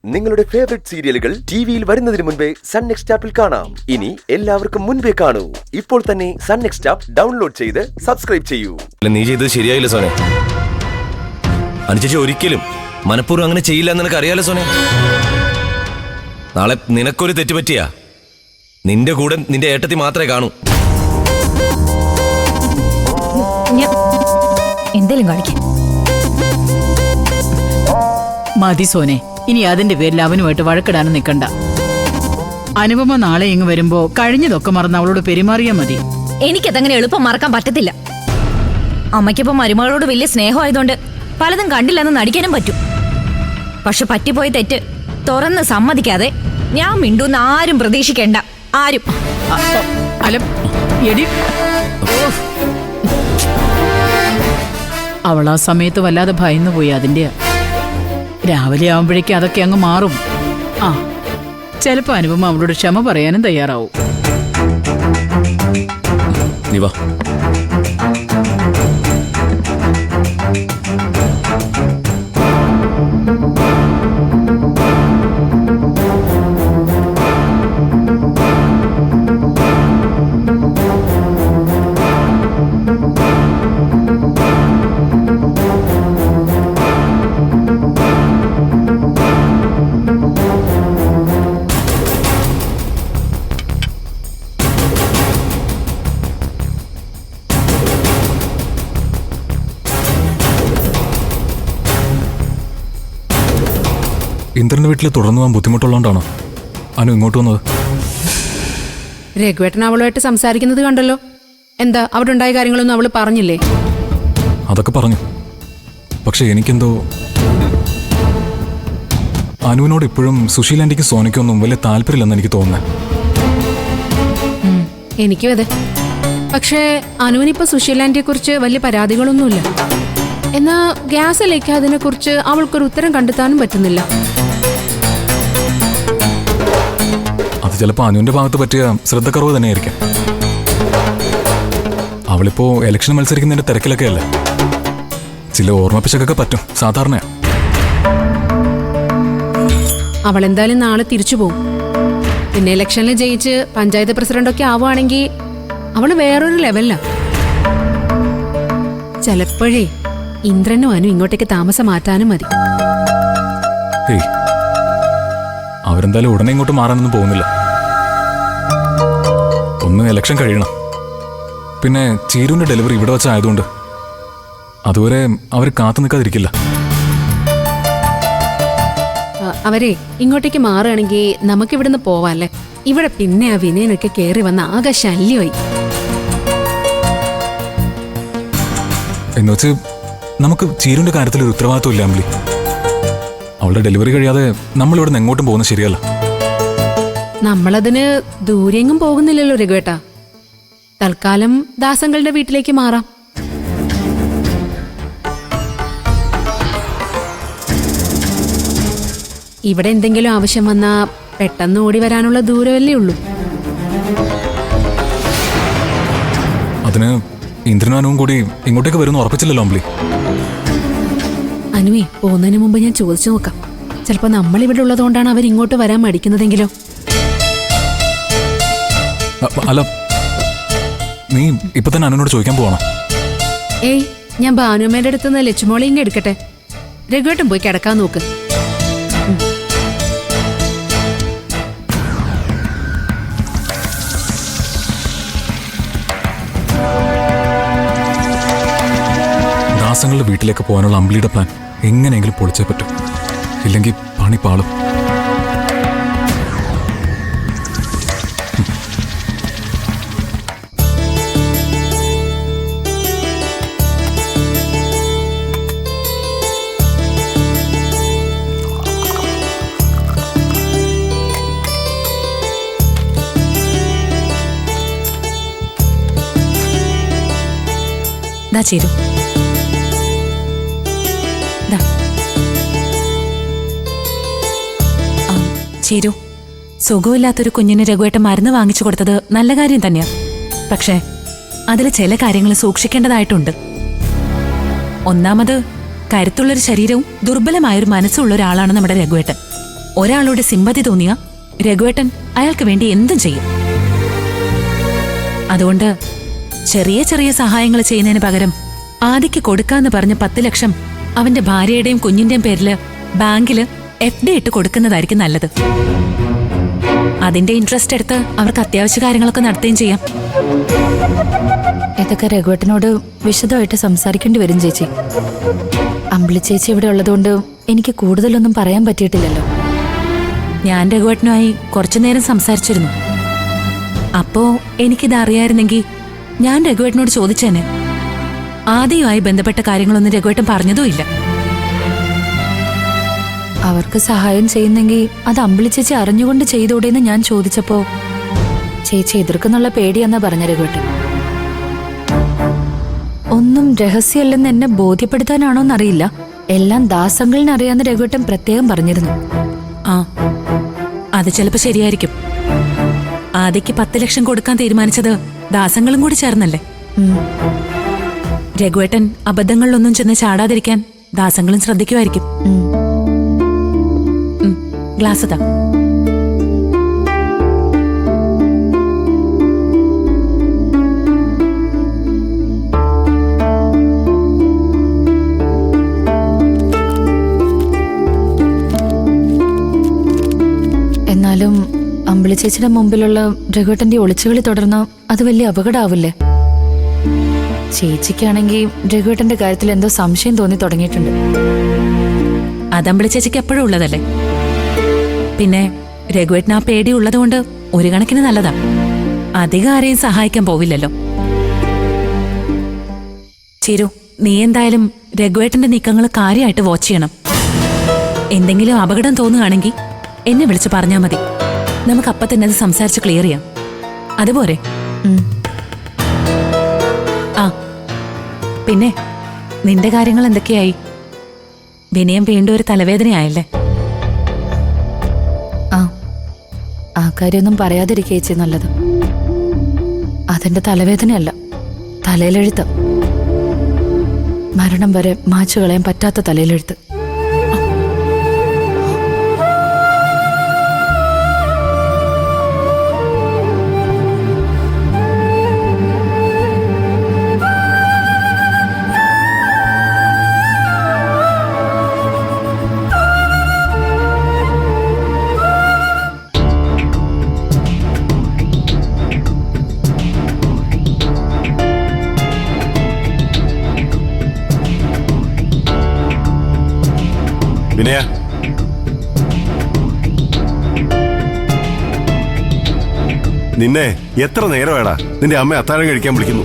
നിങ്ങളുടെ ഫേവറേറ്റ് സീരിയലുകൾ ടിവിയിൽ വരുന്നതിന് മുൻപേ സൺ നെക്സ്റ്റ് ആപ്പിൽ കാണാം. ഇനി എല്ലാവർക്കും മുൻപേ കാണൂ. ഇപ്പോൾ തന്നെ സൺ നെക്സ്റ്റ് ആപ്പ് ഡൗൺലോഡ് ചെയ്ത് സബ്സ്ക്രൈബ് ചെയ്യൂ. നീ ചെയ്തത് ശരിയായില്ല സോനെ. അനുചേച്ചി ഒരിക്കലും മനഃപൂർവ്വം അങ്ങനെ ചെയ്യില്ല എന്ന് നിനക്ക് അറിയാലോ സോനെ. നാളെ നിനക്കൊരു തെറ്റ് പറ്റിയാ നിന്റെ കൂടെ നിന്റെ ഏട്ടത്തി മാത്രമേ കാണൂ. എന്തേലും കാണിക്കാൻ മതി സോനെ. ഇനി അതിന്റെ പേരിൽ അവനുമായിട്ട് വഴക്കിടാനും നിൽക്കണ്ട. അനുപമ നാളെ ഇങ്ങ് വരുമ്പോ കഴിഞ്ഞതൊക്കെ മറന്ന് അവളോട് പെരുമാറിയാ മതി. എനിക്കതങ്ങനെ എളുപ്പം മറക്കാൻ പറ്റത്തില്ല. അമ്മയ്ക്കിപ്പോ മരുമകളോട് വലിയ സ്നേഹമായതുകൊണ്ട് പലതും കണ്ടില്ലെന്ന് നടിക്കാനും പറ്റും. പക്ഷെ പറ്റിപ്പോയ തെറ്റ് തുറന്ന് സമ്മതിക്കാതെ ഞാൻ മിണ്ടൂന്ന് ആരും പ്രതീക്ഷിക്കേണ്ട. ആരും. അല്ല എടി, അവൾ ആ സമയത്ത് വല്ലാതെ ഭയന്നു പോയി. അതിന്റെ രാവിലെ ആവുമ്പോഴേക്കും അതൊക്കെ അങ്ങ് മാറും. ആ ചിലപ്പോ അനുപമ അവളോട് ക്ഷമ പറയാനും തയ്യാറാവും. നീ വാ. ഇന്ദ്രന്റെ വീട്ടിൽ തുടർന്നു പോകാൻ ബുദ്ധിമുട്ടുള്ളതുകൊണ്ടാണോ അനു ഇങ്ങോട്ട് വന്നത്? രഘുവേട്ടൻ അവളുമായിട്ട് സംസാരിക്കുന്നത് കണ്ടല്ലോ. എന്താ അവിടെ ഉണ്ടായ കാര്യങ്ങളൊന്നും അവള് പറഞ്ഞില്ലേ? അതൊക്കെ പറഞ്ഞു. പക്ഷെ എനിക്കെന്തോ അനുവിനോട് ഇപ്പോഴും സുശീലാന്റിക്കും സോനയ്ക്കൊന്നും വലിയ താല്പര്യമില്ലെന്ന് എനിക്ക് തോന്നുന്നത്. എനിക്കും അതെ. പക്ഷേ അനുവിനിപ്പോ സുശീലാന്റിയെ കുറിച്ച് വലിയ പരാതികളൊന്നുമില്ല. എന്നാ ഗ്യാസ് ലഭിക്കാതിനെ കുറിച്ച് അവൾക്കൊരു ഉത്തരം കണ്ടെത്താനും പറ്റുന്നില്ല. അത് ചിലപ്പോൾ അനുവിന്റെ ഭാഗത്ത് പറ്റിയ ശ്രദ്ധക്കുറവ് തന്നെയായിരിക്കും. അവളിപ്പോ ഇലക്ഷൻ മത്സരിക്കുന്നതിന്റെ തിരക്കിലൊക്കെ അല്ലേ. ചില ഓർമ്മപ്പിശകൊക്കെ പറ്റും, സാധാരണ. അവൾ എന്തായാലും നാളെ തിരിച്ചു പോകും. പിന്നെ ഇലക്ഷനിൽ ജയിച്ച് പഞ്ചായത്ത് പ്രസിഡന്റൊക്കെ ആവുകയാണെങ്കിൽ അവള് വേറൊരു ലെവലിലാ. ചിലപ്പോഴേ ഇന്ദ്രനും അനു ഇങ്ങോട്ടേക്ക് താമസം മാറ്റാനും മതി. ഏയ്, അവരെന്തായാലും ഉടനെ ഇങ്ങോട്ട് മാറാനൊന്നും പോകുന്നില്ല. ഒന്ന് ഇലക്ഷൻ കഴിയണം. പിന്നെ ചീരുവിന്റെ ഡെലിവറി ഇവിടെ വെച്ചായതുകൊണ്ട് അതുവരെ അവർ കാത്തു നിൽക്കാതിരിക്കില്ല. അവരെ ഇങ്ങോട്ടേക്ക് മാറുകയാണെങ്കിൽ നമുക്കിവിടുന്ന് പോവാല്ലേ. ഇവിടെ പിന്നെ ആ വിനയനൊക്കെ കയറി വന്ന ആകെ ശല്യമായി. എന്നുവെച്ച് നമുക്ക് ചീരുവിന്റെ കാര്യത്തിൽ ഒരു ഉത്തരവാദിത്വം ഇല്ല അമ്പിളി. അവളുടെ ഡെലിവറി കഴിയാതെ നമ്മളിവിടെ നിന്ന് എങ്ങോട്ടും പോകുന്നത് ശരിയല്ല. നമ്മളതിന് ദൂരെങ്ങും പോകുന്നില്ലല്ലോ രഘുവേട്ടാ. തൽക്കാലം ദാസങ്ങളുടെ വീട്ടിലേക്ക് മാറാം. ഇവിടെ എന്തെങ്കിലും ആവശ്യം വന്നാ പെട്ടെന്ന് ഓടി വരാനുള്ള ദൂരമല്ലേ ഉള്ളൂ. അതിന് ഇന്ദ്രനാനും കൂടി ഇങ്ങോട്ടേക്ക് വരുമെന്ന് ഉറപ്പിച്ചില്ലല്ലോ അമ്പിളി. അനുവേ, പോകുന്നതിന് മുമ്പ് ഞാൻ ചോദിച്ചു നോക്കാം. ചിലപ്പോ നമ്മളിവിടെ ഉള്ളതുകൊണ്ടാണ് അവരിങ്ങോട്ട് വരാൻ മടിക്കുന്നതെങ്കിലോ? അല്ല, നീ ഇപ്പൊ തന്നെ അനുവിനോട് ചോദിക്കാൻ പോവാണോ? ഏയ്, ഞാൻ ഭാനുമ്മയുടെ അടുത്തുനിന്ന് ലച്ചുമോളെ ഇങ്ങ് എടുക്കട്ടെ. രഘുവേട്ടൻ പോയി കിടക്കാൻ നോക്ക്. ദാസങ്ങളുടെ വീട്ടിലേക്ക് പോകാനുള്ള അമ്പിളിയുടെ പ്ലാൻ എങ്ങനെയെങ്കിലും പൊളിച്ചേ പറ്റും. ഇല്ലെങ്കിൽ പണി പാളും. ചേരൂ. ചേരൂ, സുഖമില്ലാത്തൊരു കുഞ്ഞിന് രഘുവേട്ടൻ മരുന്ന് വാങ്ങിച്ചു കൊടുത്തത് നല്ല കാര്യം തന്നെയാ. പക്ഷേ അതിൽ ചില കാര്യങ്ങൾ സൂക്ഷിക്കേണ്ടതായിട്ടുണ്ട്. ഒന്നാമത്, കരുത്തുള്ളൊരു ശരീരവും ദുർബലമായൊരു മനസ്സുള്ള ഒരാളാണ് നമ്മുടെ രഘുവേട്ടൻ. ഒരാളോട് സിമ്പതി തോന്നിയ രഘുവേട്ടൻ അയാൾക്ക് വേണ്ടി എന്തും ചെയ്യും. അതുകൊണ്ട് ചെറിയ ചെറിയ സഹായങ്ങൾ ചെയ്യുന്നതിന് പകരം ആദിക്ക് കൊടുക്കാന്ന് പറഞ്ഞ 10 ലക്ഷം അവന്റെ ഭാര്യയുടെയും കുഞ്ഞിന്റെയും പേരില് ബാങ്കില് FD ഇട്ട് കൊടുക്കുന്നതായിരിക്കും നല്ലത്. അതിന്റെ ഇൻട്രസ്റ്റ് എടുത്ത് അവർക്ക് അത്യാവശ്യ കാര്യങ്ങളൊക്കെ നടത്തുകയും ചെയ്യാം. ഇതൊക്കെ രഘുവേട്ടനോട് വിശദമായിട്ട് സംസാരിക്കേണ്ടി വരും ചേച്ചി. അമ്പിളി ചേച്ചി ഇവിടെ ഉള്ളതുകൊണ്ട് എനിക്ക് കൂടുതലൊന്നും പറയാൻ പറ്റിയിട്ടില്ലല്ലോ. ഞാൻ രഘുവേട്ടനുമായി കുറച്ചുനേരം സംസാരിച്ചിരുന്നു. അപ്പോ എനിക്കിത് അറിയായിരുന്നെങ്കിൽ ഞാൻ രഘുവേട്ടനോട് ചോദിച്ചേനെ. ആദ്യമായി ബന്ധപ്പെട്ട കാര്യങ്ങളൊന്നും രഘുവേട്ടൻ പറഞ്ഞതുമില്ല. അവർക്ക് സഹായം ചെയ്യുന്നെങ്കിൽ അത് അമ്പിളി ചേച്ചി അറിഞ്ഞുകൊണ്ട് ചെയ്തോടെന്ന് ഞാൻ ചോദിച്ചപ്പോ ചേച്ചി എതിർക്കുന്നുള്ള പേടിയെന്നാ പറഞ്ഞ രഘുവേട്ടൻ. ഒന്നും രഹസ്യമല്ലെന്ന് എന്നെ ബോധ്യപ്പെടുത്താനാണോന്നറിയില്ല. എല്ലാം ദാസങ്ങളിന് അറിയാവുന്ന രഘുവേട്ടൻ പ്രത്യേകം പറഞ്ഞിരുന്നു. ആ, അത് ചിലപ്പോ ശരിയായിരിക്കും. ആദിക്ക് 10 ലക്ഷം കൊടുക്കാൻ തീരുമാനിച്ചത് ദാസങ്ങളും കൂടി ചേർന്നല്ലേ. രഘുവേട്ടൻ അബദ്ധങ്ങളിലൊന്നും ചെന്ന് ചാടാതിരിക്കാൻ ദാസങ്ങളും ശ്രദ്ധിക്കുമായിരിക്കും. ഗ്ലാസ് താ. എന്നാലും അമ്പിളി ചേച്ചിയുടെ മുമ്പിലുള്ള രഘുവേട്ടന്റെ ഒളിച്ചുകളി തുടർന്ന് അത് വലിയ അപകടമാവില്ലേ? ചേച്ചിക്കാണെങ്കിൽ രഘുവേട്ടന്റെ കാര്യത്തിൽ എന്തോ സംശയം തോന്നി തുടങ്ങിയിട്ടുണ്ട്. അതമ്പിളി ചേച്ചിക്ക് എപ്പോഴും ഉള്ളതല്ലേ. പിന്നെ രഘുവേട്ടൻ ആ പേടി ഉള്ളതുകൊണ്ട് ഒരു കണക്കിന് നല്ലതാ. അധികം ആരെയും സഹായിക്കാൻ പോവില്ലല്ലോ. ചിരു, നീ എന്തായാലും രഘുവേട്ടന്റെ നീക്കങ്ങൾ കാര്യമായിട്ട് വാച്ച് ചെയ്യണം. എന്തെങ്കിലും അപകടം തോന്നുകയാണെങ്കിൽ എന്നെ വിളിച്ച് പറഞ്ഞാൽ മതി. നമുക്ക് അപ്പം തന്നെ അത് സംസാരിച്ച് ക്ലിയർ ചെയ്യാം. അതുപോരെ? ആ, പിന്നെ നിന്റെ കാര്യങ്ങൾ എന്തൊക്കെയായി? വിനയം വീണ്ടും ഒരു തലവേദനയായല്ലേ? ആ കാര്യമൊന്നും പറയാതിരിക്കുക ചേച്ചി നല്ലത്. അതെന്റെ തലവേദനയല്ല, തലയിലെഴുത്ത്. മരണം വരെ മാച്ചു കളയാൻ പറ്റാത്ത തലയിലെഴുത്ത്. വിനയ, നിന്നെ എത്ര നേരമാടാ നിന്റെ അമ്മ അത്താഴം കഴിക്കാൻ വിളിക്കുന്നു?